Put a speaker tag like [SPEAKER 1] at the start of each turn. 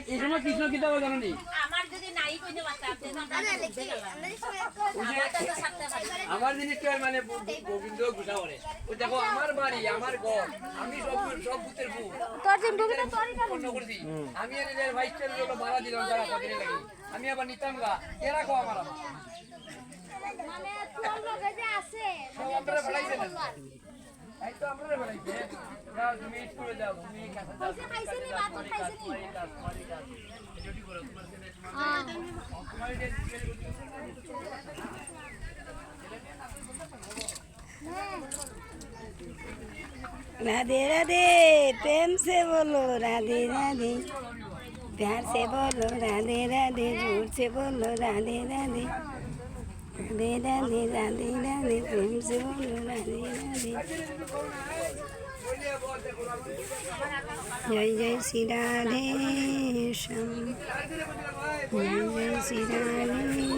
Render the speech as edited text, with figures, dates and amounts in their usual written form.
[SPEAKER 1] এই সময় কৃষ্ণ কি দেবো জানো নি? আমার জিনিসটা মানে গোবিন্দ গুছা করে দেখো আমার বাড়ি আমার ঘর আমি সব ভূতের ভূত করছি আমি এদের ভাইস্টার গুলো ভাড়া দিলাম যারা কদিনে লাগি আমি আবার নিতাম গা এরা কো আমার সব আপনারা বেড়াইছে না এই তো আপনারা বেড়াইছে যাও তুমি স্কুলে যাও তুমি কাছে যাও ডিউটি করো তোমার ছেলে তোমার
[SPEAKER 2] राधे राधे प्रेम से बोलो राधे राधे प्यार से बोलो राधे राधे झूठ से बोलो राधे राधे राधे राधे राधे राधे प्रेम से बोलो राधे राधे जय जय श्री राधे श्याम जय जय श्री राधे